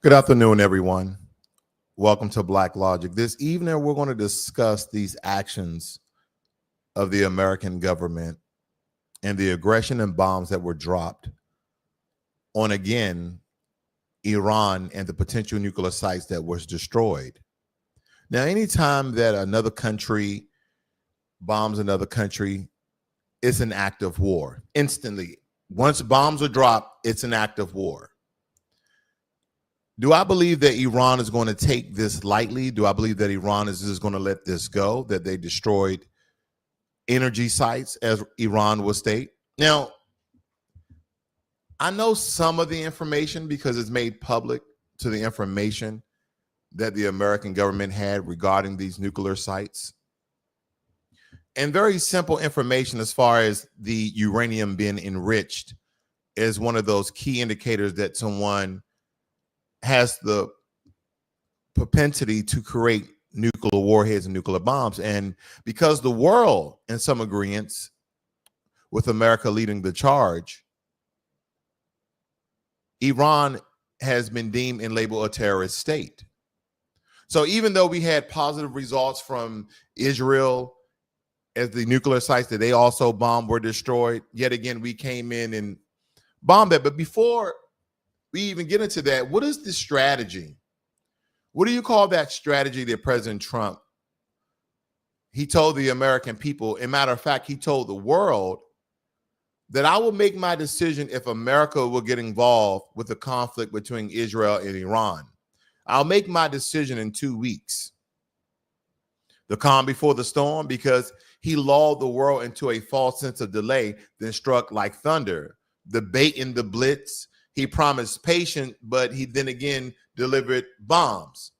Good afternoon, everyone. Welcome to BlackLogic. This evening, we're going to discuss these actions of the American government and the aggression and bombs that were dropped on, again, Iran and the potential nuclear sites that was destroyed. Now, anytime that another country bombs another country, it's an act of war. Instantly. Once bombs are dropped, it's an act of war. Do I believe that Iran is going to take this lightly? Do I believe that Iran is just going to let this go, that they destroyed energy sites, as Iran will state? Now, I know some of the information because it's made public to the information that the American government had regarding these nuclear sites. And very simple information as far as the uranium being enriched is one of those key indicators that someone has the propensity to create nuclear warheads and nuclear bombs. And because the world, in some agreements, with America leading the charge, Iran has been deemed and labeled a terrorist state. So even though we had positive results from Israel as the nuclear sites that they also bombed were destroyed, yet again, we came in and bombed that. But before we even get into that, what is the strategy? What do you call that strategy that President Trump, he told the American people, as a matter of fact, he told the world that I will make my decision if America will get involved with the conflict between Israel and Iran. I'll make my decision in 2 weeks. The calm before the storm, because he lulled the world into a false sense of delay, then struck like thunder. The bait and the blitz. He promised patience, but he then again delivered bombs.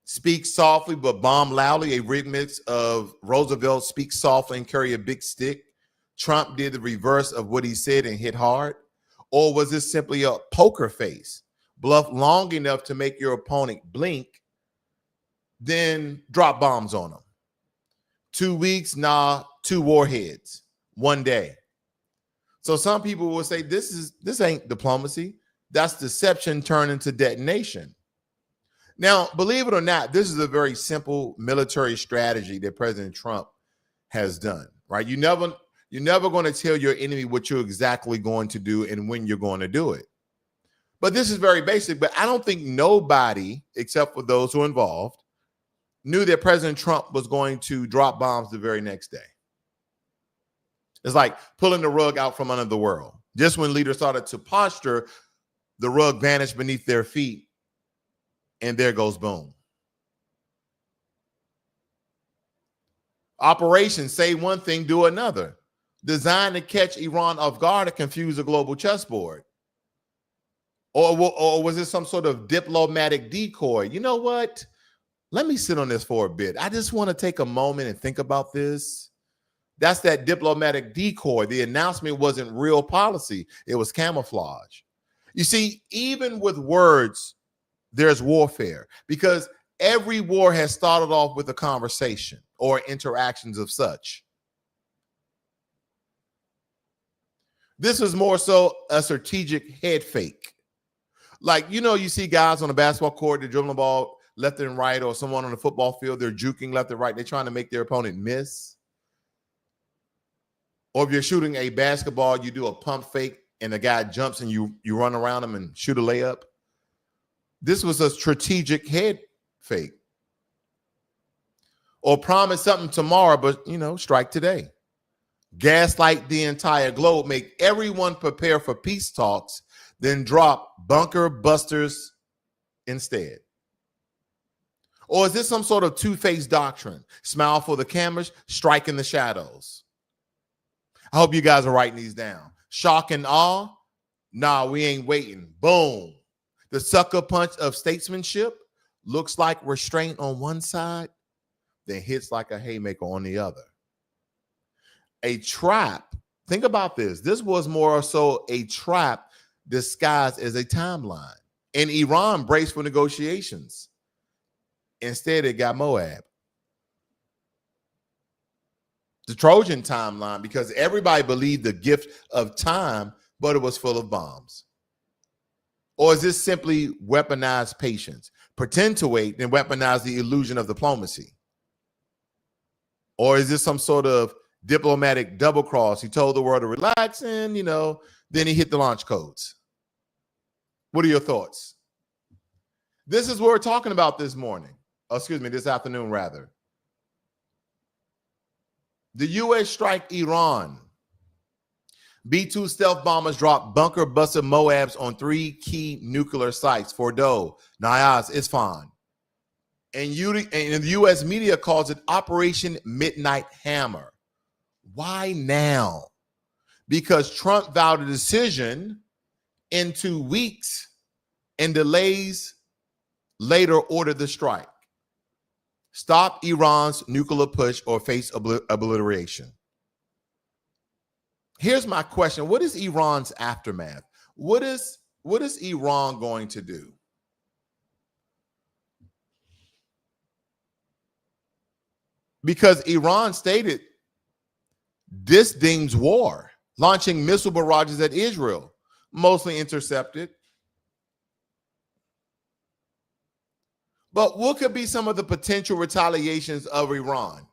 Speak softly, but bomb loudly, a remix of Roosevelt, speak softly and carry a big stick. Trump did the reverse of what he said and hit hard. Or was this simply a poker face? Bluff long enough to make your opponent blink, then drop bombs on them. 2 weeks, nah, 2 warheads, 1 day. So some people will say this ain't diplomacy. That's deception turned into detonation. Now, believe it or not, this is a very simple military strategy that President Trump has done, right? You're never going to tell your enemy what you're exactly going to do and when you're going to do it. But this is very basic, but I don't think nobody, except for those who are involved, knew that President Trump was going to drop bombs the very next day. It's like pulling the rug out from under the world. Just when leaders started to posture, the rug vanished beneath their feet, and there goes boom. Operation say one thing, do another. Designed to catch Iran off guard and confuse the global chessboard. Or was it some sort of diplomatic decoy? You know what? Let me sit on this for a bit. I just want to take a moment and think about this. That's that diplomatic decoy. The announcement wasn't real policy. It was camouflage. You see, even with words, there's warfare, because every war has started off with a conversation or interactions of such. This was more so a strategic head fake. Like, you see guys on the basketball court, they're dribbling the ball left and right, or someone on the football field, they're juking left and right. They're trying to make their opponent miss. Or if you're shooting a basketball, you do a pump fake and the guy jumps and you run around him and shoot a layup. This was a strategic head fake. Or promise something tomorrow, but, strike today. Gaslight the entire globe, make everyone prepare for peace talks, then drop bunker busters instead. Or is this some sort of two-faced doctrine? Smile for the cameras, strike in the shadows. I hope you guys are writing these down. Shock and awe? Nah, we ain't waiting. Boom. The sucker punch of statesmanship looks like restraint on one side, then hits like a haymaker on the other. A trap. Think about this. This was more so a trap disguised as a timeline. And Iran braced for negotiations. Instead, it got Moab. The Trojan timeline, because everybody believed the gift of time, but it was full of bombs. Or is this simply weaponized patience? Pretend to wait and weaponize the illusion of diplomacy? Or is this some sort of diplomatic double cross? He told the world to relax and, then he hit the launch codes. What are your thoughts? This is what we're talking about this morning. This afternoon, rather. The U.S. strike Iran. B-2 stealth bombers drop bunker-busted Moabs on 3 key nuclear sites, Fordow, Natanz, Isfahan. And the U.S. media calls it Operation Midnight Hammer. Why now? Because Trump vowed a decision in 2 weeks and delays later ordered the strike. Stop Iran's nuclear push or face obliteration. Here's my question. What is Iran's aftermath? What is Iran going to do? Because Iran stated this deems war, launching missile barrages at Israel, mostly intercepted. But what could be some of the potential retaliations of Iran?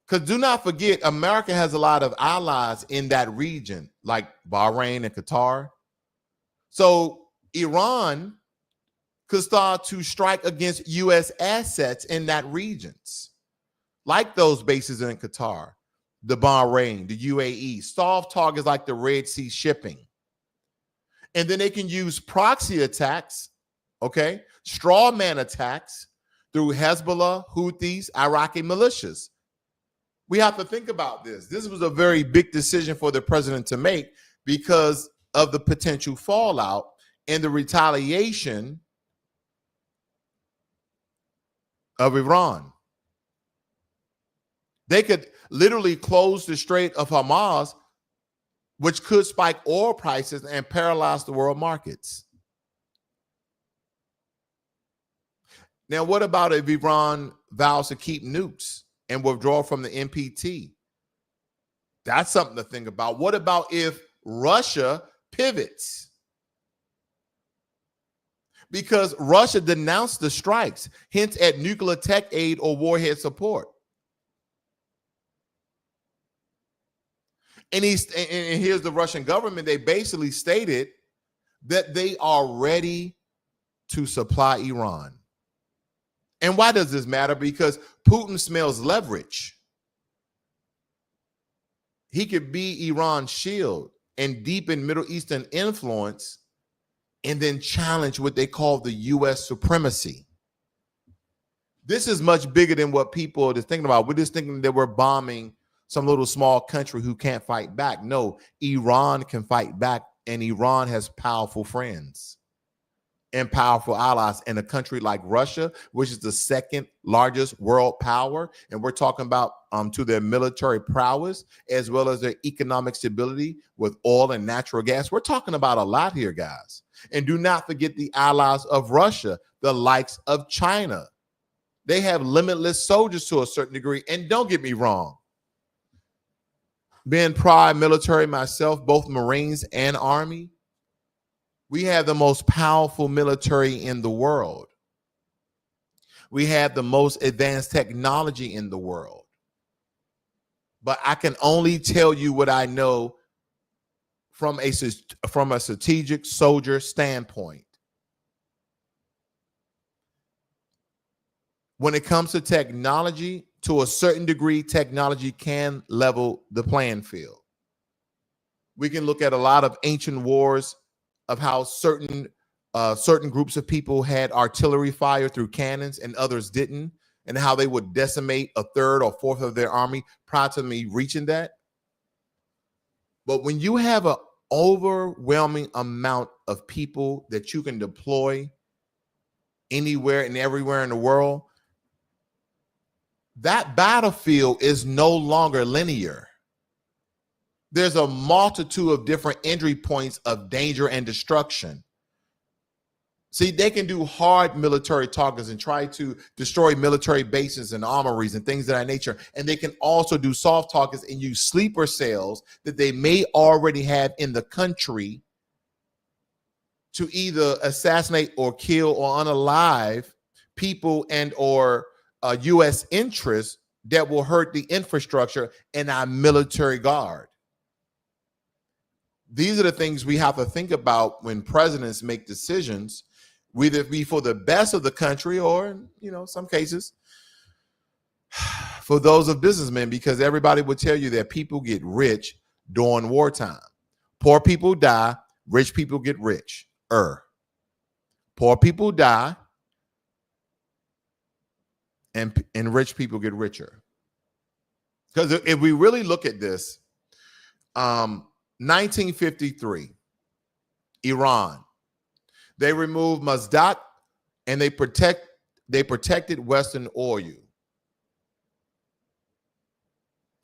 Because do not forget, America has a lot of allies in that region, like Bahrain and Qatar. So Iran could start to strike against U.S. assets in that regions, like those bases in Qatar, the Bahrain, the UAE, soft targets like the Red Sea shipping. And then they can use proxy attacks, straw man attacks through Hezbollah, Houthis, Iraqi militias. We have to think about this. This was a very big decision for the president to make because of the potential fallout and the retaliation of Iran. They could literally close the Strait of Hormuz, which could spike oil prices and paralyze the world markets. Now, what about if Iran vows to keep nukes and withdraw from the NPT? That's something to think about. What about if Russia pivots? Because Russia denounced the strikes, hints at nuclear tech aid or warhead support. And here's the Russian government. They basically stated that they are ready to supply Iran. And why does this matter? Because Putin smells leverage. He could be Iran's shield and deepen Middle Eastern influence and then challenge what they call the U.S. supremacy. This is much bigger than what people are just thinking about. We're just thinking that we're bombing some little small country who can't fight back. No, Iran can fight back, and Iran has powerful friends and powerful allies in a country like Russia, which is the second largest world power. And we're talking about to their military prowess, as well as their economic stability with oil and natural gas. We're talking about a lot here, guys. And do not forget the allies of Russia, the likes of China. They have limitless soldiers to a certain degree. And don't get me wrong, being prior military myself, both Marines and Army, we have the most powerful military in the world. We have the most advanced technology in the world. But I can only tell you what I know from a strategic soldier standpoint. When it comes to technology, to a certain degree, technology can level the playing field. We can look at a lot of ancient wars of how certain groups of people had artillery fire through cannons and others didn't, and how they would decimate a third or fourth of their army prior to me reaching that. But when you have an overwhelming amount of people that you can deploy anywhere and everywhere in the world, that battlefield is no longer linear. There's a multitude of different entry points of danger and destruction. See, they can do hard military targets and try to destroy military bases and armories and things of that nature. And they can also do soft targets and use sleeper cells that they may already have in the country to either assassinate or kill or unalive people and or U.S. interests that will hurt the infrastructure and our military guard. These are the things we have to think about when presidents make decisions, whether it be for the best of the country or, some cases, for those of businessmen, because everybody would tell you that people get rich during wartime. Poor people die, rich people get rich. Poor people die, and rich people get richer. Because if we really look at this, 1953, Iran, they removed Mazdak and they protected Western oil.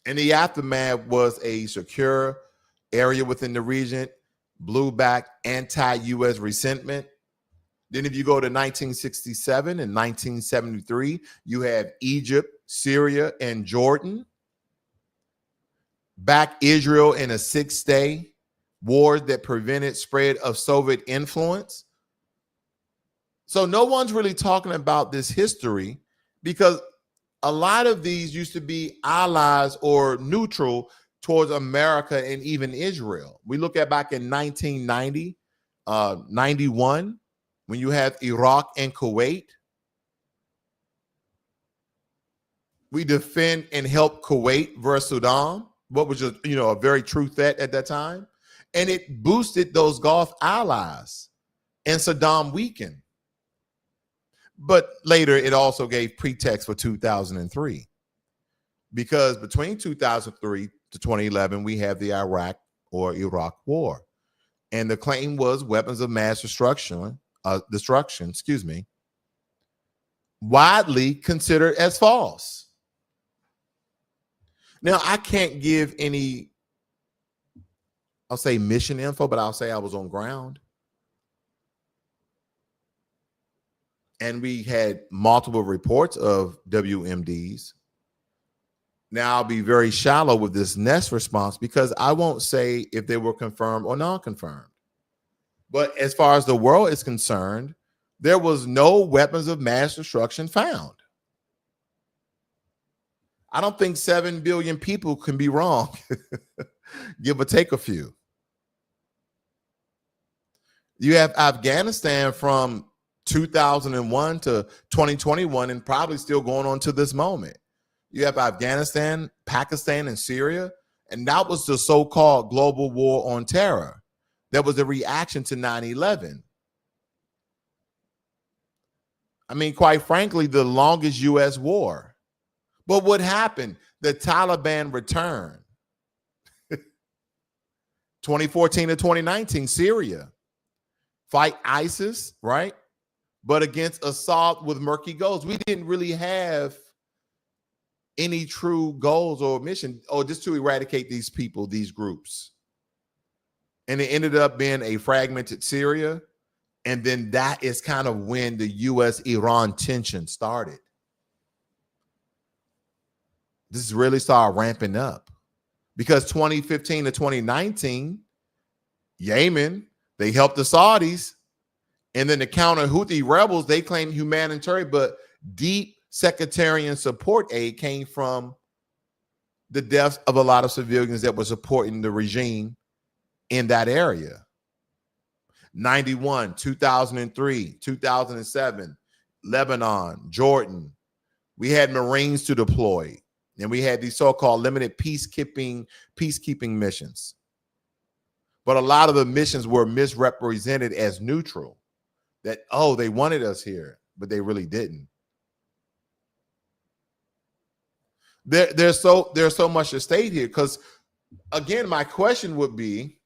And the aftermath was a secure area within the region, blowback, anti-U.S. resentment. Then if you go to 1967 and 1973, you have Egypt, Syria, and Jordan. Back Israel in a 6-day war that prevented spread of Soviet influence. So no one's really talking about this history because a lot of these used to be allies or neutral towards America and even Israel. We look at back in 1990, 91, when you had Iraq and Kuwait. We defend and help Kuwait versus Saddam, what was just, a very true threat at that time. And it boosted those Gulf allies, and Saddam weakened. But later, it also gave pretext for 2003. Because between 2003 to 2011, we have the Iraq war. And the claim was weapons of mass destruction, widely considered as false. Now, I can't give any, I'll say mission info, but I'll say I was on ground. And we had multiple reports of WMDs. Now, I'll be very shallow with this next response because I won't say if they were confirmed or non-confirmed. But as far as the world is concerned, there was no weapons of mass destruction found. I don't think 7 billion people can be wrong, give or take a few. You have Afghanistan from 2001 to 2021 and probably still going on to this moment. You have Afghanistan, Pakistan, and Syria, and that was the so-called global war on terror. That was a reaction to 9/11. I mean, quite frankly, the longest U.S. war. But what happened? The Taliban returned. 2014 to 2019, Syria. Fight ISIS, right? But against Assad with murky goals. We didn't really have any true goals or mission, or just to eradicate these people, these groups. And it ended up being a fragmented Syria. And then that is kind of when the U.S.-Iran tension started. This really started ramping up because 2015 to 2019, Yemen, they helped the Saudis. And then the counter Houthi rebels, they claimed humanitarian, but deep sectarian support aid came from the deaths of a lot of civilians that were supporting the regime in that area. 91, 2003, 2007, Lebanon, Jordan. We had Marines to deploy, and we had these so-called limited peacekeeping missions. But a lot of the missions were misrepresented as neutral. That, oh, they wanted us here, but they really didn't. There's so much to state here because, again, my question would be,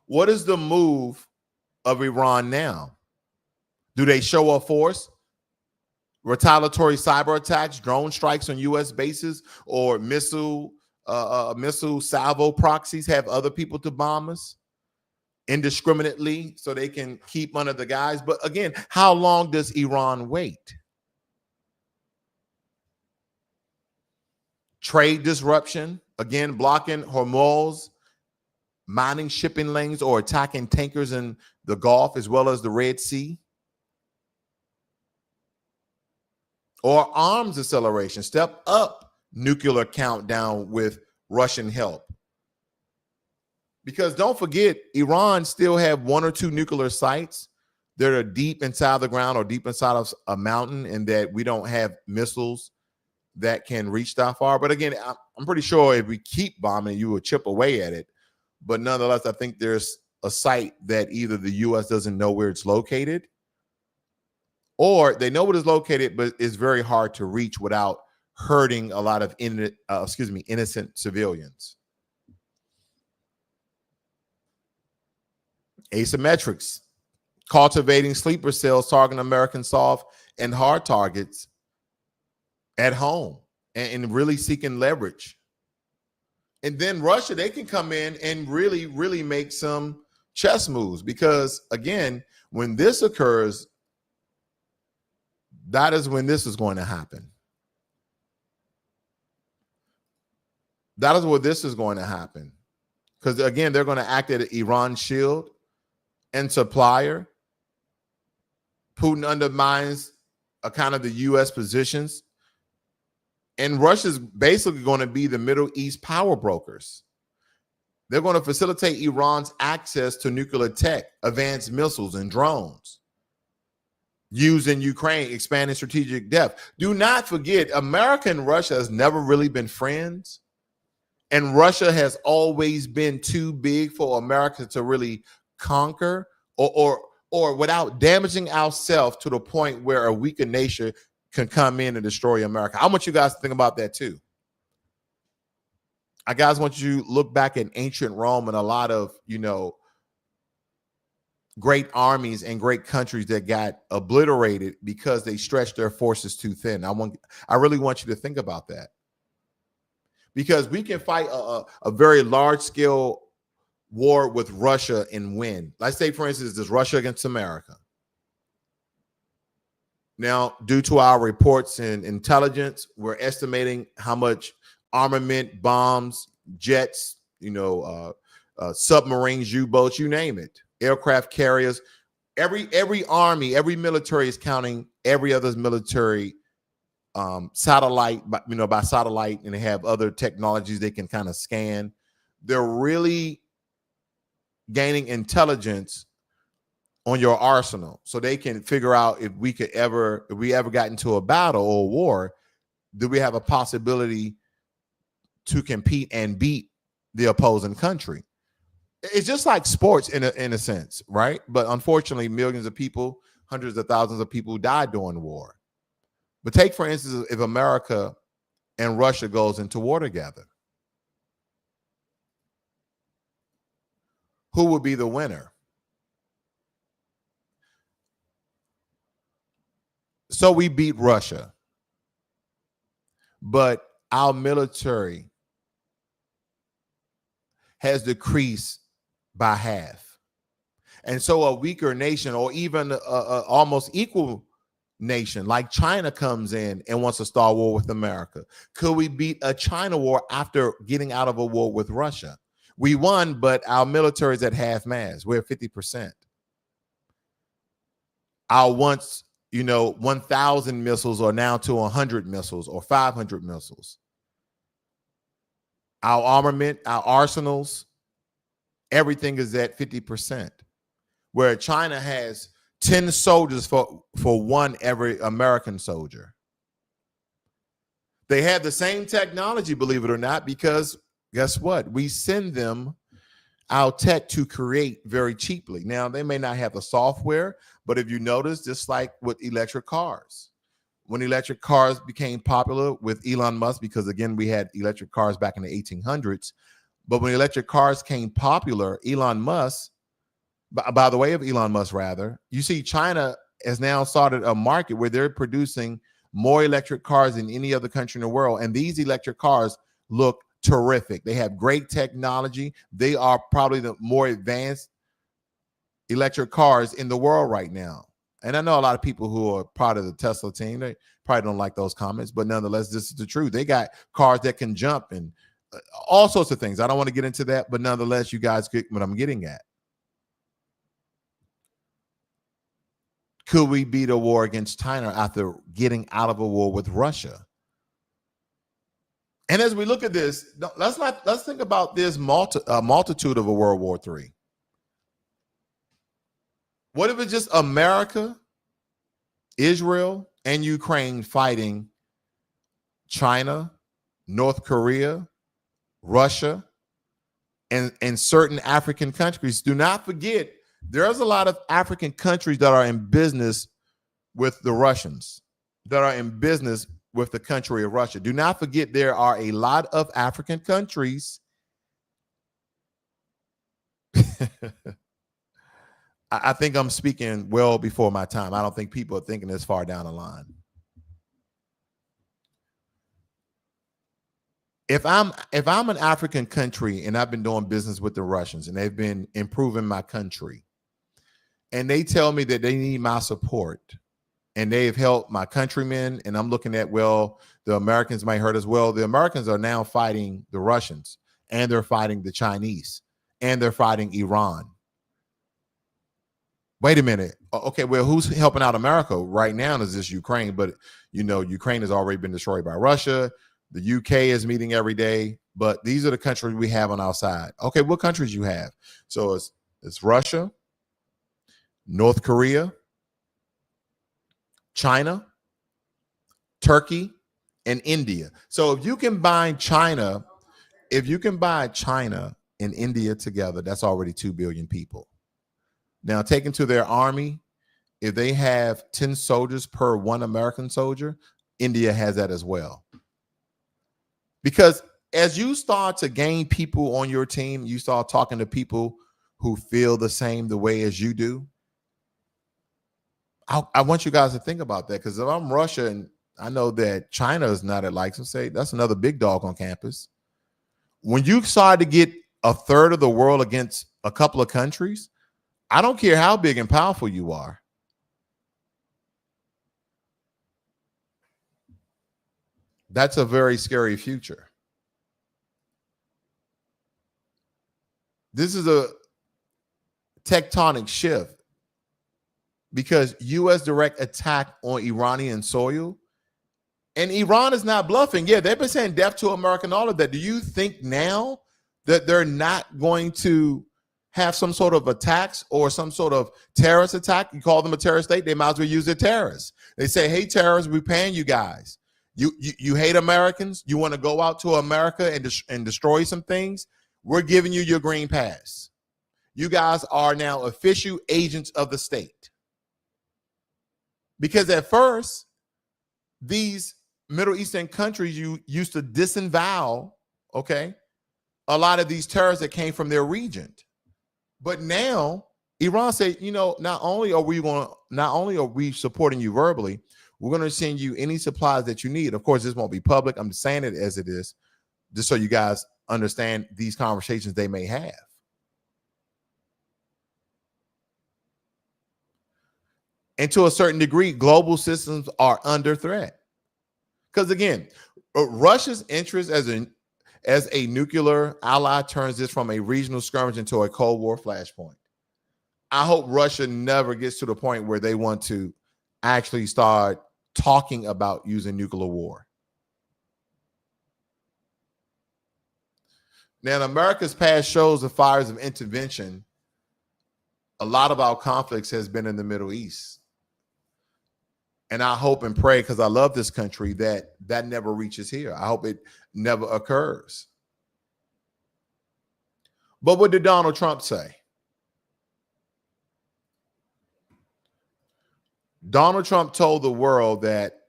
what is the move of Iran now? Do they show a force? Retaliatory cyber attacks, drone strikes on U.S. bases, or missile salvo proxies have other people to bomb us indiscriminately so they can keep under the guys? But again, how long does Iran wait? Trade disruption, again, blocking Hormuz, mining shipping lanes or attacking tankers in the Gulf as well as the Red Sea? Or arms acceleration, step up nuclear countdown with Russian help? Because don't forget, Iran still have 1 or 2 nuclear sites that are deep inside the ground or deep inside of a mountain, and that we don't have missiles that can reach that far. But again, I'm pretty sure if we keep bombing, you will chip away at it. But nonetheless, I think there's a site that either the U.S. doesn't know where it's located, or they know where it's located, but it's very hard to reach without hurting a lot of innocent civilians. Asymmetrics, cultivating sleeper cells, targeting American soft and hard targets at home and really seeking leverage. And then Russia, they can come in and really, really make some chess moves, because again, when this occurs, that is when this is going to happen. That is where this is going to happen. Because again, they're going to act as Iran's shield and supplier. Putin undermines a kind of the U.S. positions. And Russia's basically going to be the Middle East power brokers. They're going to facilitate Iran's access to nuclear tech, advanced missiles, and drones used in Ukraine, expanding strategic depth. Do not forget, America and Russia has never really been friends. And Russia has always been too big for America to really conquer or without damaging ourselves to the point where a weaker nation can come in and destroy America. I want you guys to think about that too. I guys want you to look back at ancient Rome and a lot of, great armies and great countries that got obliterated because they stretched their forces too thin. I really want you to think about that. Because we can fight a very large scale war with Russia and win. Let's say, for instance, there's Russia against America. Now, due to our reports and intelligence, we're estimating how much armament, bombs, jets, submarines, U-boats, you name it, aircraft carriers. Every army, every military is counting every other military satellite, by satellite, and they have other technologies they can kind of scan. They're really gaining intelligence on your arsenal, so they can figure out if we ever got into a battle or a war, do we have a possibility to compete and beat the opposing country? It's just like sports in a sense, right? But unfortunately, millions of people, hundreds of thousands of people died during war. But take, for instance, if America and Russia goes into war together, who would be the winner? So we beat Russia, but our military has decreased by half. And so a weaker nation, or even a almost equal nation like China, comes in and wants to start war with America. Could we beat a China war after getting out of a war with Russia? We won, but our military is at half mast. We're at 50%. Our once, 1,000 missiles are now to 100 missiles or 500 missiles. Our armament, our arsenals, everything is at 50%. Where China has 10 soldiers for one every American soldier. They have the same technology, believe it or not, because guess what? We send them our tech to create very cheaply. Now, they may not have the software, but if you notice, just like with electric cars, when electric cars became popular with Elon Musk, because again, we had electric cars back in the 1800s, but when electric cars came popular, Elon Musk, by the way of Elon Musk, rather, you see China has now started a market where they're producing more electric cars than any other country in the world. And these electric cars look terrific. They have great technology. They are probably the more advanced electric cars in the world right now. And I know a lot of people who are part of the Tesla team, they probably don't like those comments, but nonetheless, this is the truth. They got cars that can jump and all sorts of things. I don't want to get into that, but nonetheless, you guys get what I'm getting at. Could we beat a war against China after getting out of a war with Russia? And as we look at this, let's think about this multitude of a World War III. What if it's just America, Israel, and Ukraine fighting China, North Korea, Russia, and certain African countries? Do not forget, there's a lot of African countries that are in business with the Russians, that are in business with the country of Russia. Do not forget, there are a lot of African countries. I think I'm speaking well before my time. I don't think people are thinking this far down the line. If I'm an African country and I've been doing business with the Russians and they've been improving my country, and they tell me that they need my support and they've helped my countrymen, and I'm looking at, well, the Americans might hurt as well. The Americans are now fighting the Russians, and they're fighting the Chinese, and they're fighting Iran. Wait a minute. Okay, well, who's helping out America right now is this Ukraine, but Ukraine has already been destroyed by Russia. The UK is meeting every day, but these are the countries we have on our side. Okay, what countries you have? So it's Russia, North Korea, China, Turkey, and India. So if you combine China and India together, that's already 2 billion people. Now, taken to their army, if they have 10 soldiers per 1 American soldier, India has that as well. Because as you start to gain people on your team, you start talking to people who feel the way as you do. I want you guys to think about that, because if I'm Russia and I know that China is not at likes, and say that's another big dog on campus. When you start to get a third of the world against a couple of countries, I don't care how big and powerful you are. That's a very scary future. This is a tectonic shift, because U.S. direct attack on Iranian soil, and Iran is not bluffing. Yeah, they've been saying death to America and all of that. Do you think now that they're not going to have some sort of attacks or some sort of terrorist attack? You call them a terrorist state, they might as well use their terrorists. They say, hey, terrorists, we're paying you guys. You hate Americans. You want to go out to America and destroy some things. We're giving you your green pass. You guys are now official agents of the state. Because at first, these Middle Eastern countries, you used to disavow, okay, a lot of these terrorists that came from their region. But now Iran said, not only are we supporting you verbally, we're going to send you any supplies that you need. Of course, this won't be public. I'm just saying it as it is, just so you guys understand these conversations they may have. And to a certain degree, global systems are under threat. Because again, Russia's interest as a nuclear ally turns this from a regional skirmish into a Cold War flashpoint. I hope Russia never gets to the point where they want to actually start talking about using nuclear war. Now, in America's past shows the fires of intervention, a lot of our conflicts has been in the Middle East. And I hope and pray, because I love this country, that never reaches here. I hope it never occurs. But what did Donald Trump say? Donald Trump told the world that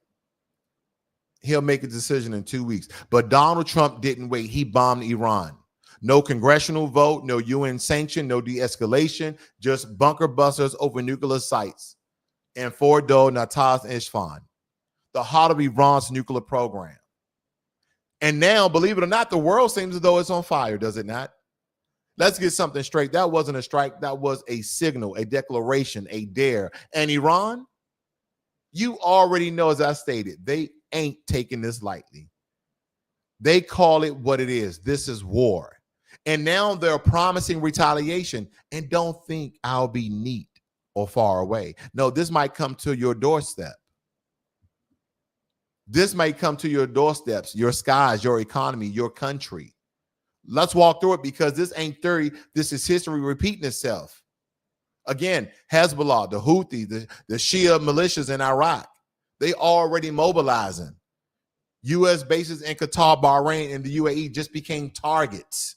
he'll make a decision in 2 weeks. But Donald Trump didn't wait. He bombed Iran. No congressional vote, no UN sanction, no de-escalation, just bunker busters over nuclear sites in Fordow, Natanz, and Isfahan, the heart of Iran's nuclear program. And now, believe it or not, the world seems as though it's on fire, does it not? Let's get something straight. That wasn't a strike. That was a signal, a declaration, a dare. And Iran, you already know, as I stated, they ain't taking this lightly. They call it what it is. This is war. And now they're promising retaliation. And don't think I'll be neat or far away. No, this might come to your doorstep. This may come to your doorsteps, your skies, your economy, your country. Let's walk through it, because this ain't theory. This is history repeating itself. Again, Hezbollah, the Houthi, the Shia militias in Iraq, they already mobilizing. U.S. bases in Qatar, Bahrain, and the UAE just became targets.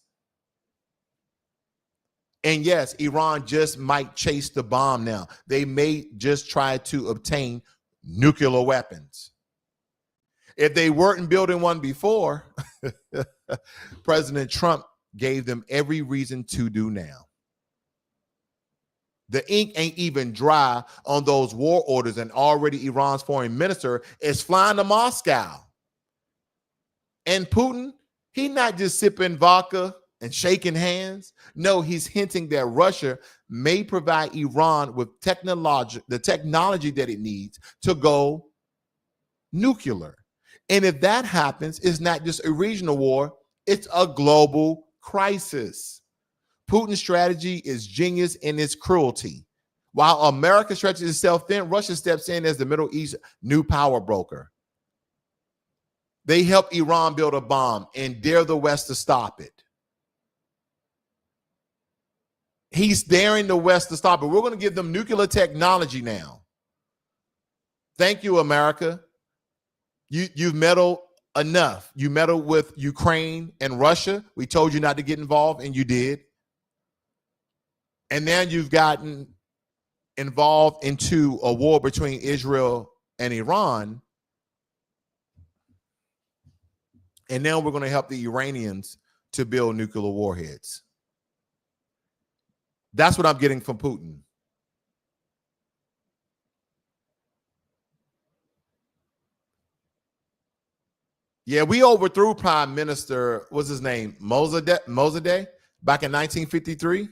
And yes, Iran just might chase the bomb now. They may just try to obtain nuclear weapons. If they weren't building one before, President Trump gave them every reason to do now. The ink ain't even dry on those war orders, and already Iran's foreign minister is flying to Moscow. And Putin, he's not just sipping vodka and shaking hands. No, he's hinting that Russia may provide Iran with the technology that it needs to go nuclear. And if that happens, it's not just a regional war, it's a global crisis. Putin's strategy is genius in its cruelty. While America stretches itself thin, Russia steps in as the Middle East new power broker. They help Iran build a bomb and dare the West to stop it. He's daring the West to stop it. We're going to give them nuclear technology now. Thank you, America. You've meddled enough. You meddled with Ukraine and Russia. We told you not to get involved, and you did. And now you've gotten involved into a war between Israel and Iran. And now we're going to help the Iranians to build nuclear warheads. That's what I'm getting from Putin. Yeah, we overthrew Prime Minister, what's his name? Mossadegh back in 1953.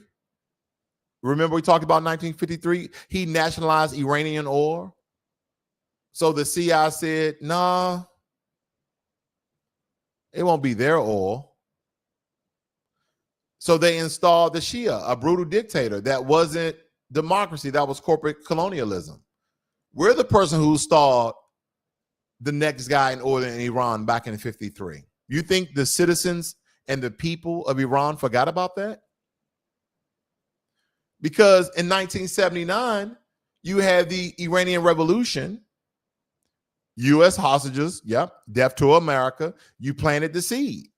Remember we talked about 1953? He nationalized Iranian oil. So the CIA said, nah, it won't be their oil. So they installed the Shia, a brutal dictator that wasn't democracy, that was corporate colonialism. We're the person who installed the next guy in order in Iran back in 53. You think the citizens and the people of Iran forgot about that? Because in 1979, you had the Iranian Revolution, U.S. hostages, yep, death to America. You planted the seed.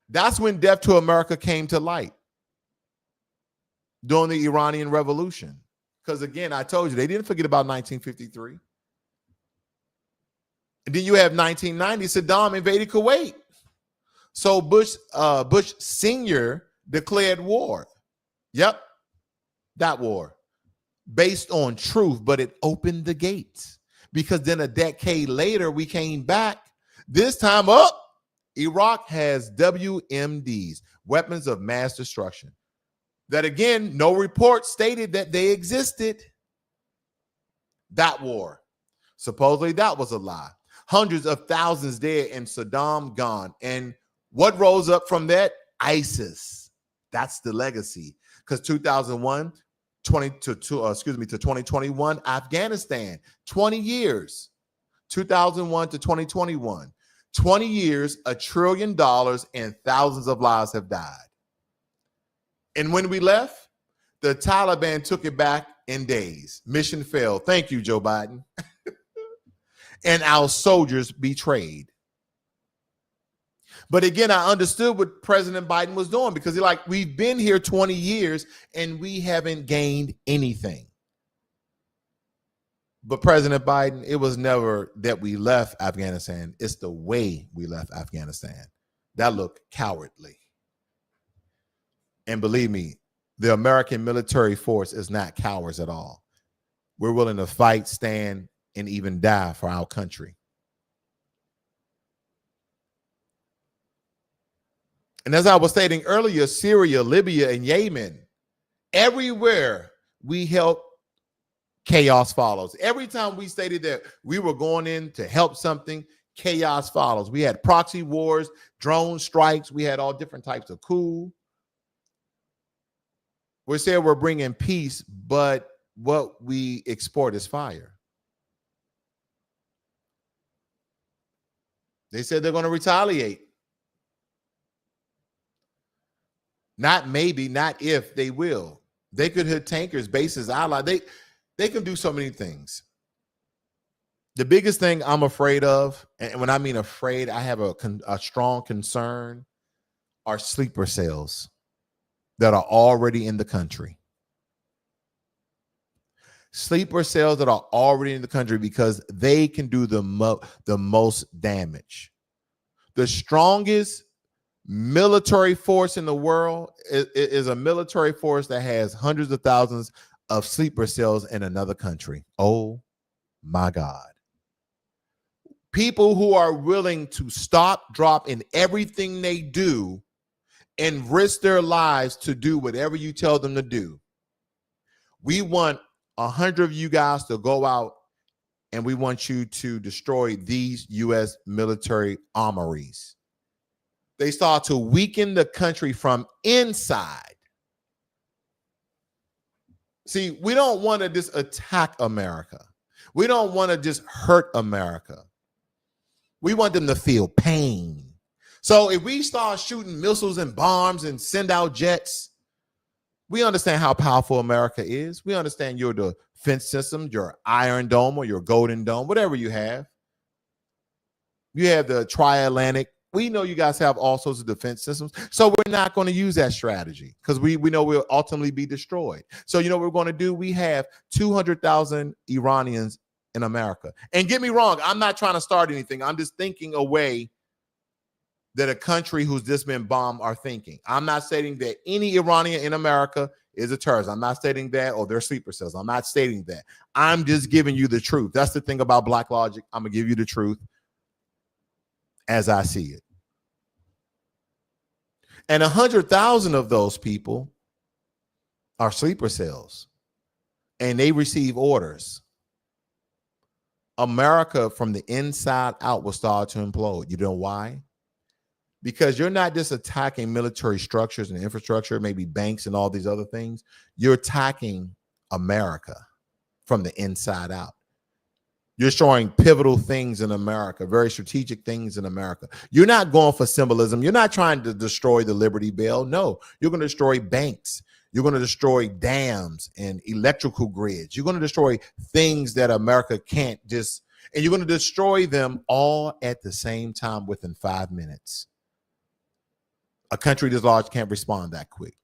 That's when death to America came to light during the Iranian Revolution. Because again, I told you, they didn't forget about 1953. And then you have 1990, Saddam invaded Kuwait. So Bush Sr. declared war. Yep, that war. Based on truth, but it opened the gates. Because then a decade later, we came back. This time up, Iraq has WMDs, weapons of mass destruction. That again, no report stated that they existed. That war. Supposedly that was a lie. Hundreds of thousands dead and Saddam gone. And what rose up from that? ISIS. That's the legacy. Because 2001 to 2021, Afghanistan, 20 years. 2001 to 2021. 20 years, $1 trillion, and thousands of lives have died. And when we left, the Taliban took it back in days. Mission failed. Thank you, Joe Biden. And our soldiers betrayed. But again, I understood what President Biden was doing, because he's like, we've been here 20 years and we haven't gained anything. But President Biden, it was never that we left Afghanistan. It's the way we left Afghanistan. That looked cowardly. And believe me, the American military force is not cowards at all. We're willing to fight, stand, and even die for our country. And as I was stating earlier, Syria, Libya, and Yemen, everywhere we help, chaos follows. Every time we stated that we were going in to help something, chaos follows. We had proxy wars, drone strikes. We had all different types of coup. We're saying we're bringing peace, but what we export is fire. They said they're going to retaliate. Not maybe, not if, they will. They could hit tankers, bases, allies. They can do so many things. The biggest thing I'm afraid of, and when I mean afraid, I have a strong concern, are sleeper cells that are already in the country. Sleeper cells that are already in the country because they can do the most damage. The strongest military force in the world is a military force that has hundreds of thousands of sleeper cells in another country. Oh my God. People who are willing to stop, drop in everything they do and risk their lives to do whatever you tell them to do. We want 100 of you guys to go out and we want you to destroy these U.S. military armories. They start to weaken the country from inside. See, we don't want to just attack America. We don't want to just hurt America. We want them to feel pain. So if we start shooting missiles and bombs and send out jets, we understand how powerful America is. We understand your defense system, your Iron Dome or your Golden Dome, whatever you have. You have the Tri-Atlantic. We know you guys have all sorts of defense systems. So we're not going to use that strategy because we know we'll ultimately be destroyed. So you know what we're going to do? We have 200,000 Iranians in America. And get me wrong, I'm not trying to start anything. I'm just thinking a way that a country who's just been bombed are thinking. I'm not stating that any Iranian in America is a terrorist. I'm not stating that, or they're sleeper cells. I'm not stating that. I'm just giving you the truth. That's the thing about BlackLogic. I'm going to give you the truth as I see it. And 100,000 of those people are sleeper cells, and they receive orders. America from the inside out will start to implode. You know why? Because you're not just attacking military structures and infrastructure, maybe banks and all these other things. You're attacking America from the inside out. You're showing pivotal things in America, very strategic things in America. You're not going for symbolism. You're not trying to destroy the Liberty Bell. No, you're going to destroy banks. You're going to destroy dams and electrical grids. You're going to destroy things that America can't just, and you're going to destroy them all at the same time within 5 minutes. A country this large can't respond that quick.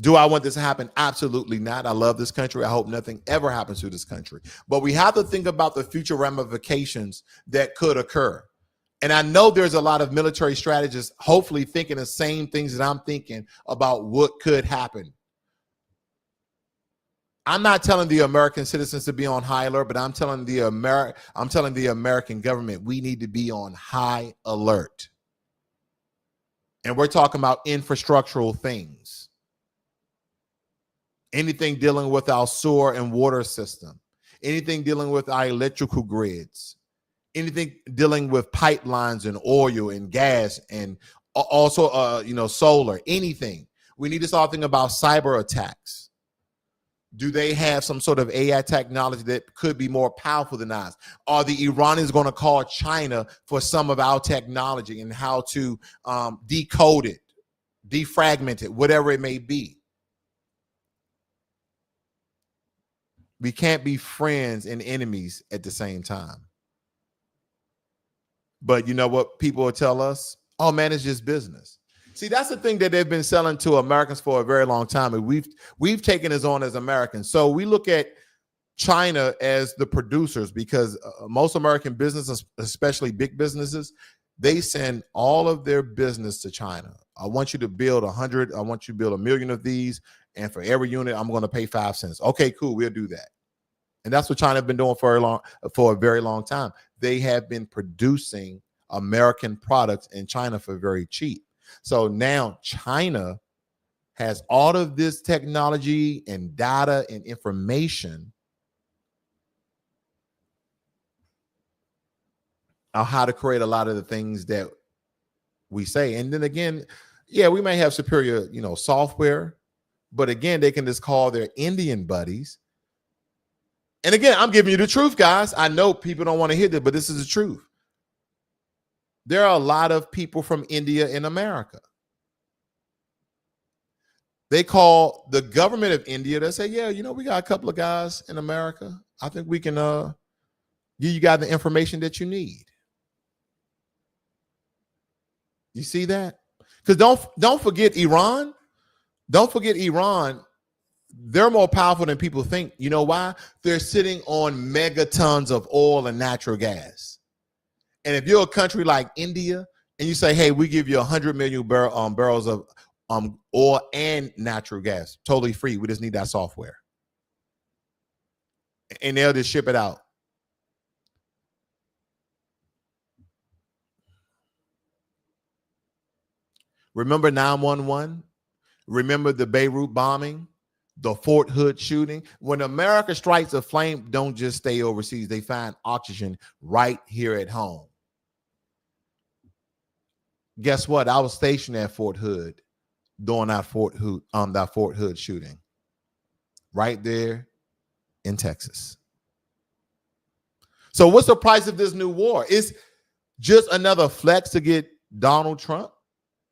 Do I want this to happen? Absolutely not. I love this country. I hope nothing ever happens to this country. But we have to think about the future ramifications that could occur. And I know there's a lot of military strategists hopefully thinking the same things that I'm thinking about what could happen. I'm not telling the American citizens to be on high alert, but I'm telling the American government we need to be on high alert. And we're talking about infrastructural things. Anything dealing with our sewer and water system, anything dealing with our electrical grids, anything dealing with pipelines and oil and gas and also, solar, anything. We need to start thinking about cyber attacks. Do they have some sort of AI technology that could be more powerful than us? Are the Iranians going to call China for some of our technology and how to decode it, defragment it, whatever it may be? We can't be friends and enemies at the same time. But you know what people will tell us? Oh, man, it's just business. See, that's the thing that they've been selling to Americans for a very long time. And we've taken this on as Americans. So we look at China as the producers because most American businesses, especially big businesses, they send all of their business to China. I want you to build 100. I want you to build 1 million of these. And for every unit, I'm going to pay 5 cents. Okay, cool. We'll do that. And that's what China have been doing for a very long time. They have been producing American products in China for very cheap. So now China has all of this technology and data and information how to create a lot of the things that we say. And then again, yeah, we may have superior, software, but again, they can just call their Indian buddies. And again, I'm giving you the truth, guys. I know people don't want to hear this, but this is the truth. There are a lot of people from India in America. They call the government of India. They say, yeah, we got a couple of guys in America. I think we can give you guys the information that you need. You see that? Because don't forget Iran. Don't forget Iran. They're more powerful than people think. You know why? They're sitting on megatons of oil and natural gas. And if you're a country like India and you say, hey, we give you 100 million barrels of oil and natural gas, totally free. We just need that software. And they'll just ship it out. Remember 9/11? Remember the Beirut bombing? The Fort Hood shooting? When America strikes a flame, don't just stay overseas. They find oxygen right here at home. Guess what? I was stationed at Fort Hood during that Fort Hood shooting. Right there in Texas. So what's the price of this new war? It's just another flex to get Donald Trump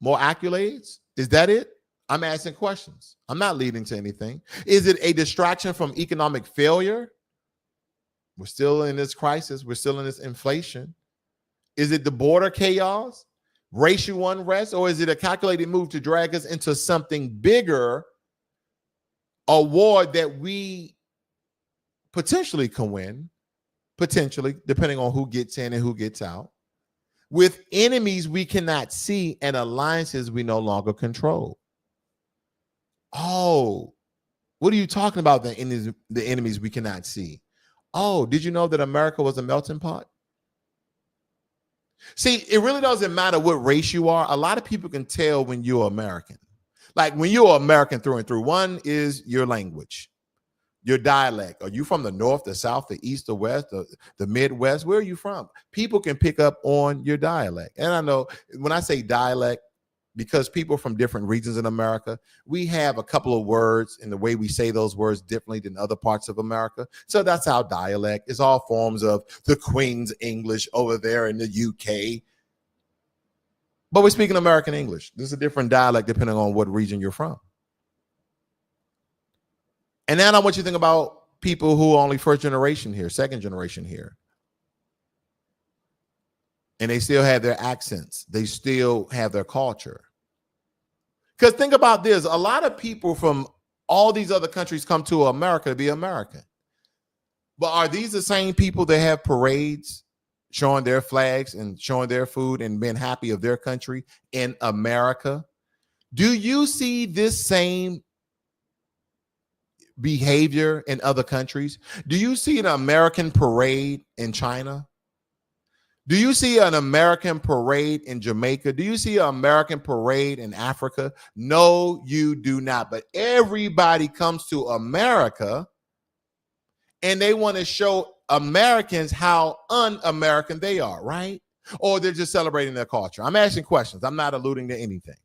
more accolades? Is that it? I'm asking questions. I'm not leading to anything. Is it a distraction from economic failure? We're still in this crisis. We're still in this inflation. Is it the border chaos, racial unrest, or is it a calculated move to drag us into something bigger, a war that we potentially can win, potentially, depending on who gets in and who gets out, with enemies we cannot see and alliances we no longer control? Oh, what are you talking about? The enemies we cannot see. Oh, did you know that America was a melting pot? See, it really doesn't matter what race you are. A lot of people can tell when you're American. Like when you're American through and through. One is your language, your dialect. Are you from the north, the south, the east, the west, the Midwest? Where are you from? People can pick up on your dialect. And I know when I say dialect, because people from different regions in America, we have a couple of words and the way we say those words differently than other parts of America. So that's our dialect. It's all forms of the Queen's English over there in the UK. But we're speaking American English. This is a different dialect depending on what region you're from. And then I want you to think about people who are only first generation here, second generation here. And they still have their accents. They still have their culture. Because think about this. A lot of people from all these other countries come to America to be American. But are these the same people that have parades showing their flags and showing their food and being happy of their country in America? Do you see this same behavior in other countries? Do you see an American parade in China? Do you see an American parade in Jamaica? Do you see an American parade in Africa? No, you do not. But everybody comes to America and they want to show Americans how un-American they are, right? Or they're just celebrating their culture. I'm asking questions. I'm not alluding to anything.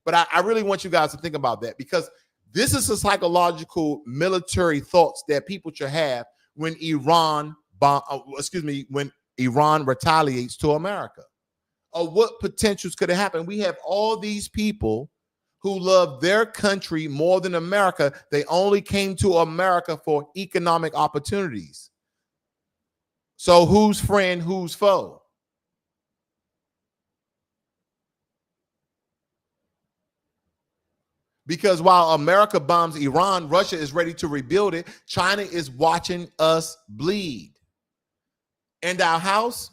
But I really want you guys to think about that, because this is a psychological military thoughts that people should have when when Iran retaliates to America. Or what potentials could have happened? We have all these people who love their country more than America. They only came to America for economic opportunities. So who's friend, who's foe? Because while America bombs Iran, Russia is ready to rebuild it. China is watching us bleed. And our house,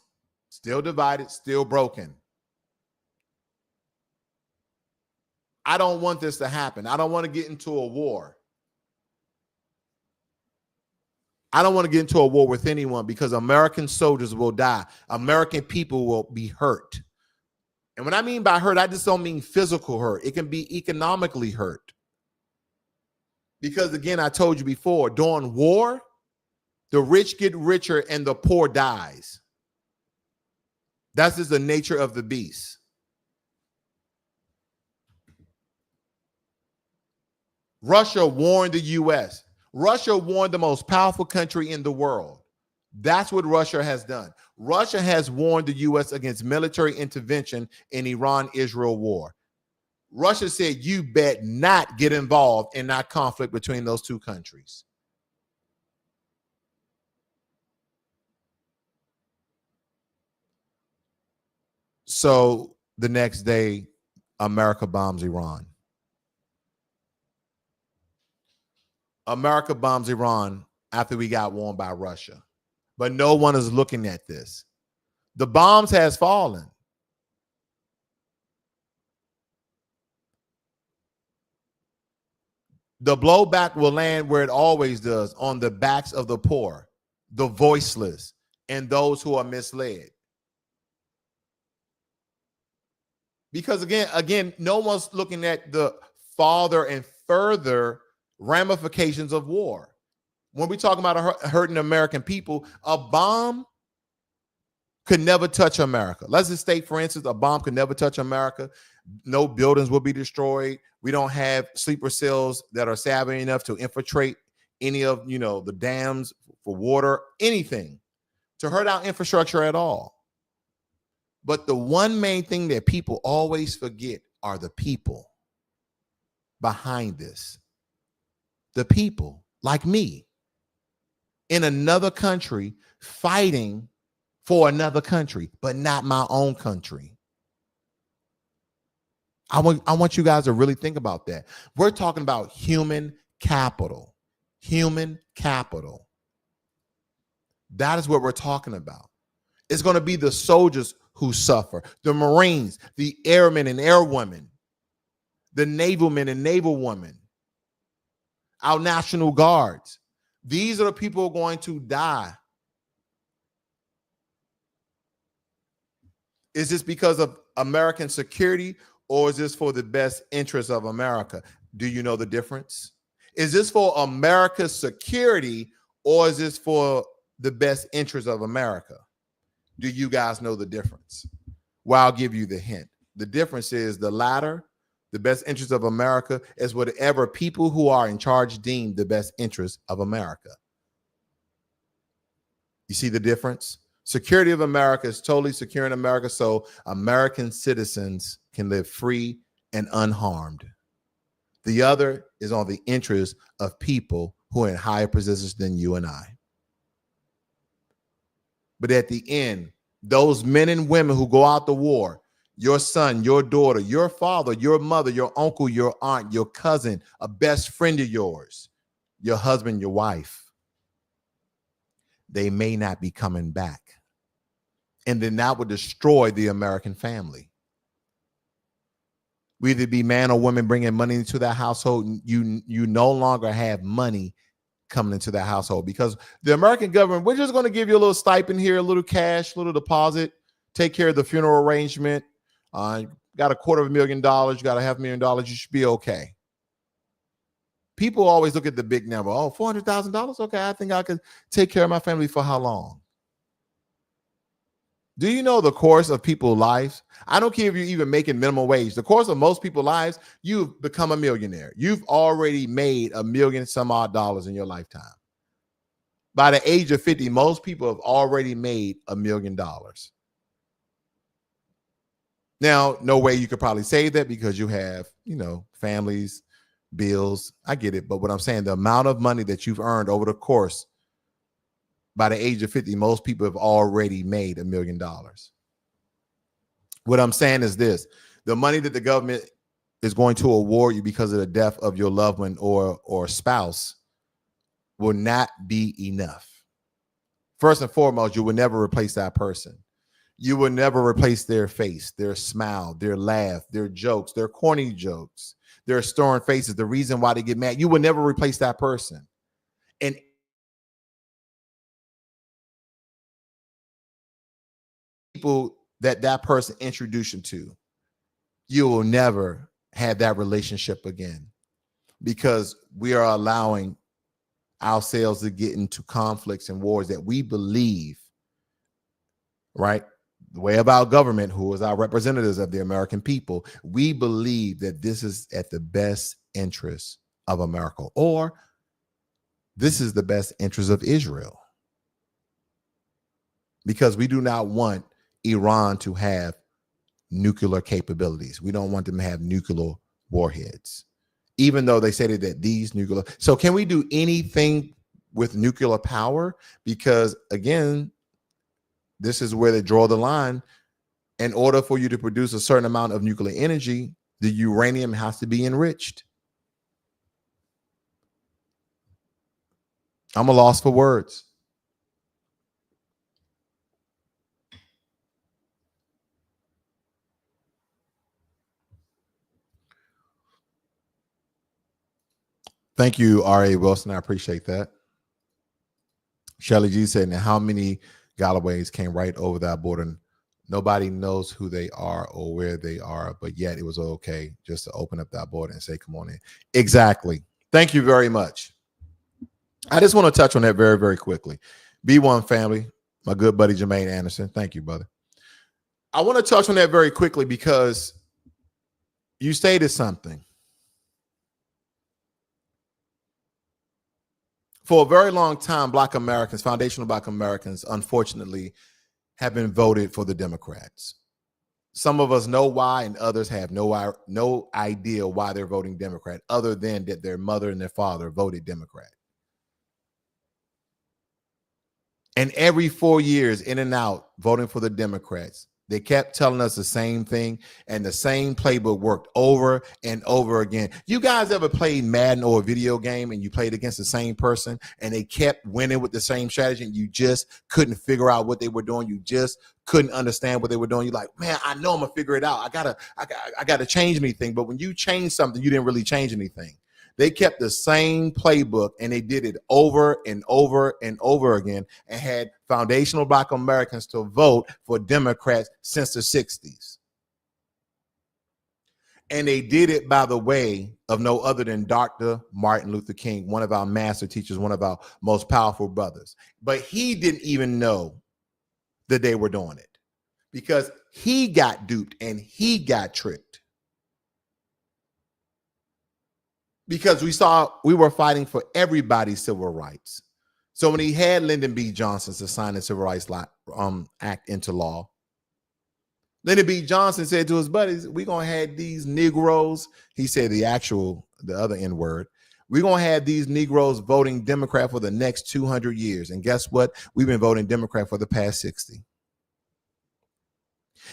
still divided, still broken. I don't want this to happen. I don't want to get into a war. I don't want to get into a war with anyone, because American soldiers will die. American people will be hurt. And when I mean by hurt, I just don't mean physical hurt. It can be economically hurt. Because again, I told you before, during war, the rich get richer and the poor dies. That's just the nature of the beast. Russia warned the U.S. Russia warned the most powerful country in the world. That's what Russia has done. Russia has warned the U.S. against military intervention in Iran-Israel war. Russia said, you bet not get involved in that conflict between those two countries. So the next day, America bombs Iran. America bombs Iran after we got warned by Russia. But no one is looking at this. The bombs has fallen. The blowback will land where it always does, on the backs of the poor, the voiceless, and those who are misled. Because again, no one's looking at the farther and further ramifications of war. When we talk about hurting American people, a bomb could never touch America. Let's just state, for instance, a bomb could never touch America. No buildings will be destroyed. We don't have sleeper cells that are savvy enough to infiltrate any of, the dams for water, anything to hurt our infrastructure at all. But the one main thing that people always forget are the people behind this. The people like me in another country fighting for another country, but not my own country. I want you guys to really think about that. We're talking about human capital. Human capital. That is what we're talking about. It's going to be the soldiers who suffer, the Marines, the airmen and airwomen, the naval men and naval women, our National Guards. These are the people who are going to die. Is this because of American security, or is this for the best interest of America? Do you know the difference? Is this for America's security, or is this for the best interest of America? Do you guys know the difference? Well, I'll give you the hint. The difference is the latter, the best interest of America, is whatever people who are in charge deem the best interest of America. You see the difference? Security of America is totally secure in America so American citizens can live free and unharmed. The other is on the interest of people who are in higher positions than you and I. But at the end, those men and women who go out to war, your son, your daughter, your father, your mother, your uncle, your aunt, your cousin, a best friend of yours, your husband, your wife, they may not be coming back. And then that would destroy the American family. Whether it be man or woman bringing money into that household, you no longer have money coming into that household, because the American government, we're just going to give you a little stipend here, a little cash, a little deposit, take care of the funeral arrangement. Got $250,000, you got $500,000, you should be okay. People always look at the big number. Oh, $400,000. Okay, I think I could take care of my family for how long? Do you know the course of people's lives? I don't care if you're even making minimum wage. The course of most people's lives, you've become a millionaire. You've already made $1 million some odd dollars in your lifetime. By the age of 50, most people have already made $1 million. Now, no way you could probably say that because you have, families, bills. I get it. But what I'm saying, the amount of money that you've earned over the course, by the age of 50, most people have already made $1 million. What I'm saying is this: the money that the government is going to award you because of the death of your loved one or spouse will not be enough. First and foremost, you will never replace that person. You will never replace their face, their smile, their laugh, their jokes, their corny jokes, their stern faces, the reason why they get mad. You will never replace that person. And people that person introduced you to, you will never have that relationship again, because we are allowing ourselves to get into conflicts and wars that we believe, right, the way of our government, who is our representatives of the American people, we believe that this is at the best interest of America, or this is the best interest of Israel, because we do not want Iran to have nuclear capabilities. We don't want them to have nuclear warheads, even though they said that these nuclear. So can we do anything with nuclear power? Because again, this is where they draw the line. In order for you to produce a certain amount of nuclear energy, the uranium has to be enriched. I'm a loss for words. Thank you, R.A. Wilson. I appreciate that. Shelly G said, now how many Galloways came right over that border? Nobody knows who they are or where they are, but yet it was okay just to open up that border and say, come on in. Exactly. Thank you very much. I just want to touch on that very, very quickly. B1 family, my good buddy Jermaine Anderson. Thank you, brother. I want to touch on that very quickly because you stated something. For a very long time, Black Americans, foundational Black Americans, unfortunately, have been voted for the Democrats. Some of us know why, and others have no idea why they're voting Democrat, other than that their mother and their father voted Democrat. And every 4 years, in and out, voting for the Democrats, they kept telling us the same thing, and the same playbook worked over and over again. You guys ever played Madden or a video game and you played against the same person and they kept winning with the same strategy and you just couldn't figure out what they were doing? You just couldn't understand what they were doing. You're like, man, I know I'm gonna figure it out. I gotta change anything. But when you change something, you didn't really change anything. They kept the same playbook and they did it over and over and over again, and had foundational Black Americans to vote for Democrats since the 60s. And they did it by the way of no other than Dr. Martin Luther King, one of our master teachers, one of our most powerful brothers. But he didn't even know that they were doing it, because he got duped and he got tricked. Because we were fighting for everybody's civil rights. So when he had Lyndon B. Johnson to sign the Civil Rights Act into law, Lyndon B. Johnson said to his buddies, we're going to have these Negroes. He said the other N word. We're going to have these Negroes voting Democrat for the next 200 years. And guess what? We've been voting Democrat for the past 60.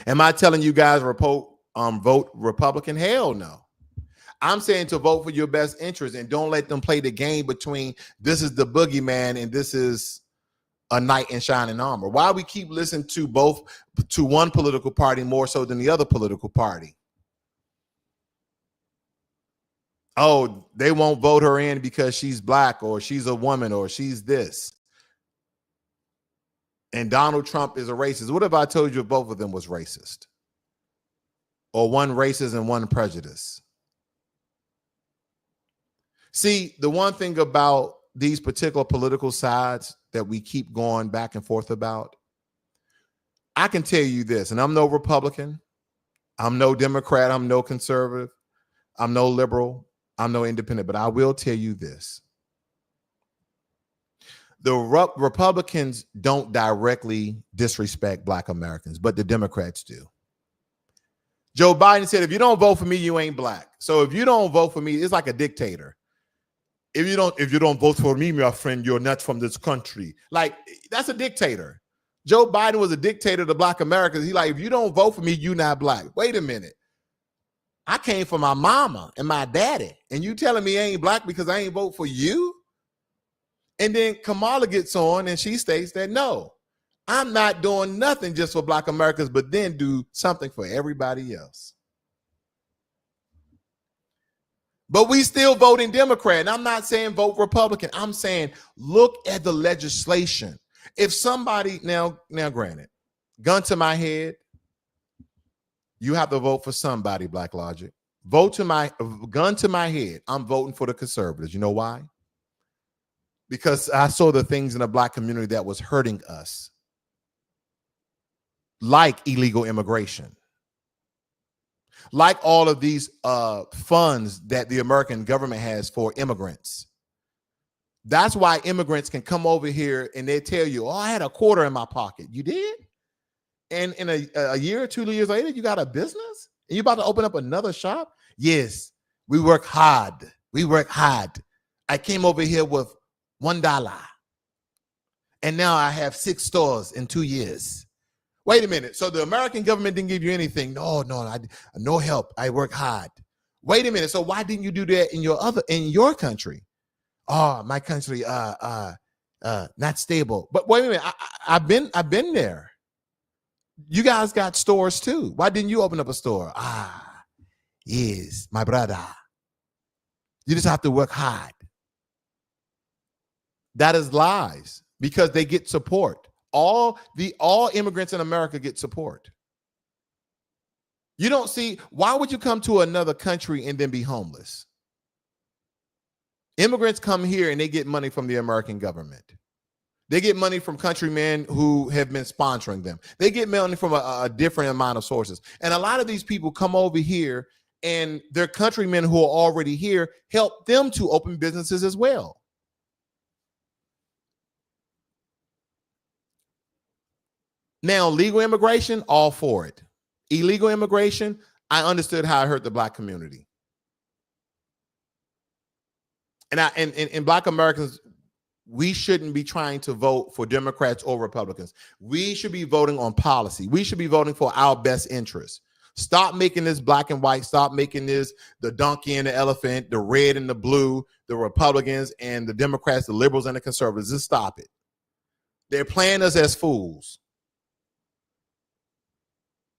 Am I telling you guys vote Republican? Hell no. I'm saying to vote for your best interest and don't let them play the game between this is the boogeyman and this is a knight in shining armor. Why we keep listening to one political party more so than the other political party? Oh, they won't vote her in because she's Black or she's a woman or she's this. And Donald Trump is a racist. What if I told you if both of them was racist? Or one racist and one prejudice? See, the one thing about these particular political sides that we keep going back and forth about, I can tell you this, and I'm no Republican, I'm no Democrat, I'm no conservative, I'm no liberal, I'm no independent, but I will tell you this. The Republicans don't directly disrespect Black Americans, but the Democrats do. Joe Biden said, if you don't vote for me, you ain't Black. So if you don't vote for me, it's like a dictator. If you don't vote for me, my friend, you're not from this country. Like, that's a dictator. Joe Biden was a dictator to Black Americans. He's like, if you don't vote for me, you're not Black. Wait a minute. I came from my mama and my daddy, and you telling me I ain't Black because I ain't vote for you? And then Kamala gets on and she states that, no, I'm not doing nothing just for Black Americans, but then do something for everybody else. But we still voting Democrat. And I'm not saying vote Republican. I'm saying look at the legislation. If somebody, now granted, gun to my head, you have to vote for somebody, BlackLogic. Gun to my head, I'm voting for the conservatives. You know why? Because I saw the things in the Black community that was hurting us. like illegal immigration, like all of these funds that the American government has for immigrants. That's why immigrants can come over here and they tell you, oh, I had a quarter in my pocket. You did? And in a year or 2 years later, you got a business and you're about to open up another shop? Yes, we work hard. We work hard. I came over here with $1 and now I have 6 stores in 2 years. Wait a minute. So the American government didn't give you anything? No, no help. I work hard. Wait a minute. So why didn't you do that in your country? Oh, my country, not stable. But wait a minute. I've been there. You guys got stores too. Why didn't you open up a store? Yes, my brother. You just have to work hard. That is lies because they get support. All immigrants in America get support. You don't see, why would you come to another country and then be homeless? Immigrants come here and they get money from the American government. They get money from countrymen who have been sponsoring them. They get money from a different amount of sources. And a lot of these people come over here and their countrymen who are already here help them to open businesses as well. Now, legal immigration, all for it. Illegal immigration, I understood how it hurt the Black community. And Black Americans, we shouldn't be trying to vote for Democrats or Republicans. We should be voting on policy. We should be voting for our best interests. Stop making this black and white. Stop making this the donkey and the elephant, the red and the blue, the Republicans and the Democrats, the liberals and the conservatives. Just stop it. They're playing us as fools.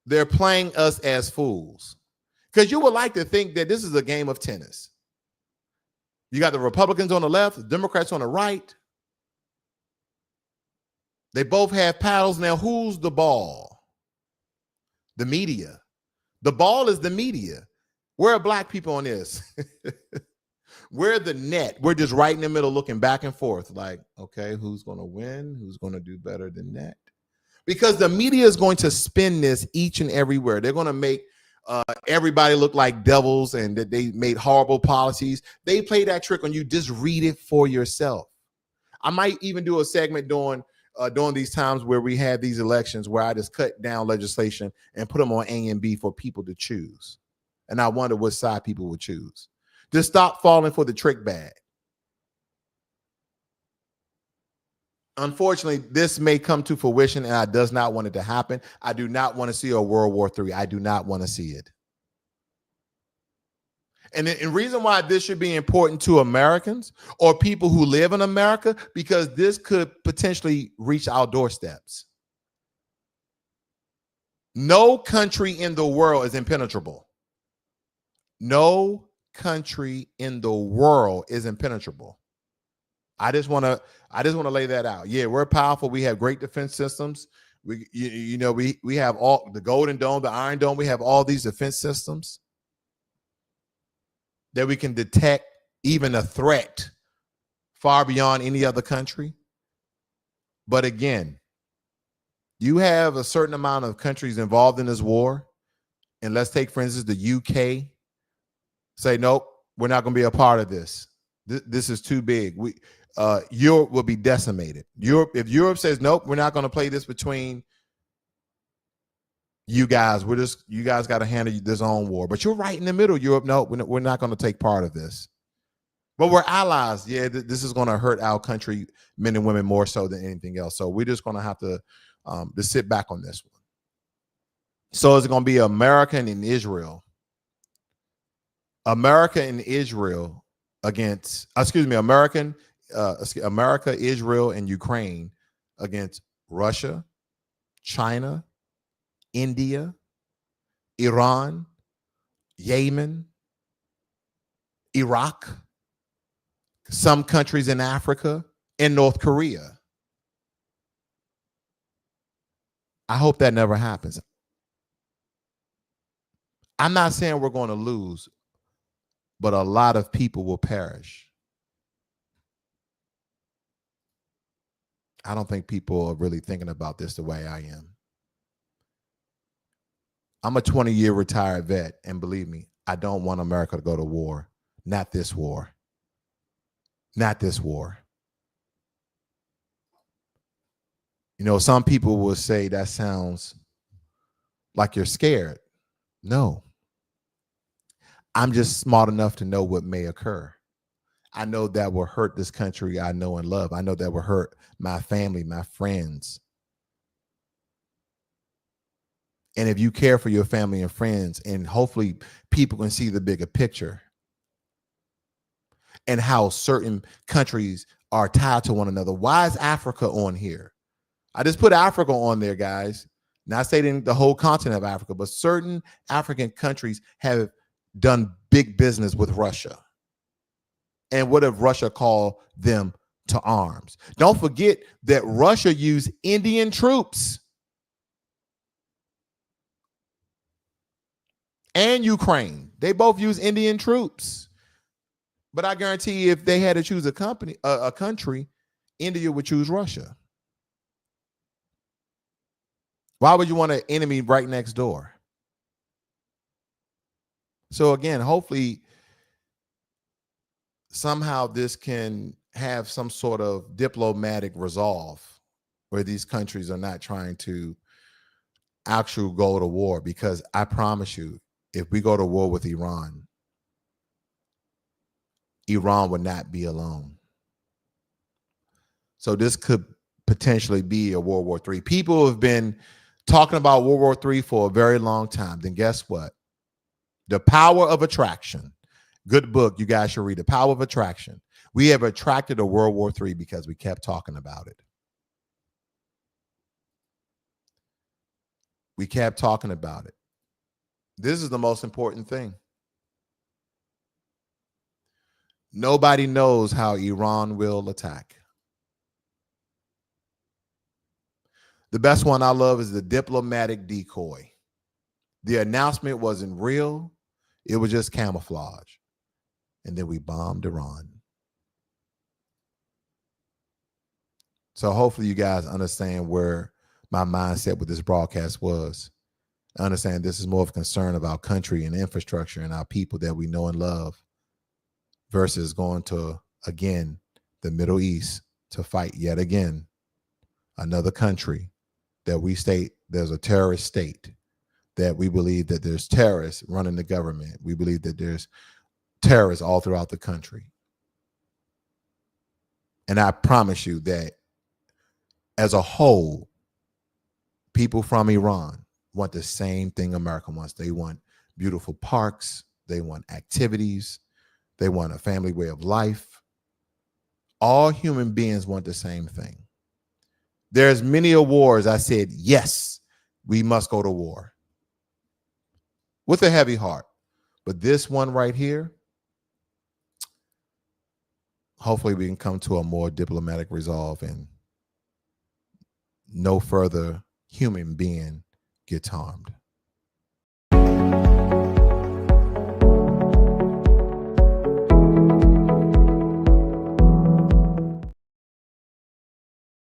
They're playing us as fools. Because you would like to think that this is a game of tennis. You got the Republicans on the left, the Democrats on the right. They both have paddles. Now, who's the ball? The media. The ball is the media. Where are Black people on this? We're the net. We're just right in the middle looking back and forth like, okay, who's going to win? Who's going to do better than that? Because the media is going to spin this each and everywhere. They're going to make everybody look like devils and that they made horrible policies. They play that trick on you. Just read it for yourself. I might even do a segment during these times where we had these elections where I just cut down legislation and put them on A and B for people to choose. And I wonder what side people would choose. Just stop falling for the trick bag. Unfortunately, this may come to fruition, and I does not want it to happen. I do not want to see a World War III. I do not want to see it. And the reason why this should be important to Americans or people who live in America, because this could potentially reach our doorsteps. No country in the world is impenetrable. No country in the world is impenetrable. I just want to lay that out. Yeah, we're powerful. We have great defense systems. We have all the Golden Dome, the Iron Dome. We have all these defense systems that we can detect even a threat far beyond any other country. But again, you have a certain amount of countries involved in this war. And let's take, for instance, the UK. Say, nope, we're not going to be a part of this. This is too big. Europe will be decimated. If Europe says, nope, we're not going to play this between you guys. You guys got to handle this own war. But you're right in the middle, Europe. No, we're not going to take part of this. But we're allies. Yeah, this is going to hurt our country, men and women, more so than anything else. So we're just going to have to sit back on this one. So it's going to be America and Israel. America, Israel, Israel, and Ukraine against Russia, China, India, Iran, Yemen, Iraq, some countries in Africa, and North Korea. I hope that never happens. I'm not saying we're going to lose, but a lot of people will perish. I don't think people are really thinking about this the way I am. I'm a 20-year retired vet, and believe me, I don't want America to go to war. Not this war. Not this war. You know, some people will say that sounds like you're scared. No. I'm just smart enough to know what may occur. I know that will hurt this country I know and love. I know that will hurt my family, my friends. And if you care for your family and friends, and hopefully people can see the bigger picture and how certain countries are tied to one another. Why is Africa on here? I just put Africa on there, guys. Not stating the whole continent of Africa, but certain African countries have done big business with Russia. And what if Russia called them to arms? Don't forget that Russia used Indian troops and Ukraine. They both use Indian troops. But I guarantee you, if they had to choose a country, India would choose Russia. Why would you want an enemy right next door? So again, hopefully somehow this can have some sort of diplomatic resolve where these countries are not trying to actually go to war, because I promise you, if we go to war with Iran, Iran would not be alone. So this could potentially be a World War III. People have been talking about World War III for a very long time. Then guess what? The Power of Attraction. Good book. You guys should read The Power of Attraction. We have attracted a World War III because we kept talking about it. We kept talking about it. This is the most important thing. Nobody knows how Iran will attack. The best one I love is the diplomatic decoy. The announcement wasn't real. It was just camouflage. And then we bombed Iran. So hopefully you guys understand where my mindset with this broadcast was. I understand this is more of a concern of our country and infrastructure and our people that we know and love versus going to, again, the Middle East to fight yet again another country that we state there's a terrorist state, that we believe that there's terrorists running the government. We believe that there's terrorists all throughout the country. And I promise you that as a whole, people from Iran want the same thing America wants. They want beautiful parks. They want activities. They want a family way of life. All human beings want the same thing. There's many wars I said, yes, we must go to war with a heavy heart. But this one right here, hopefully we can come to a more diplomatic resolve and no further human being gets harmed.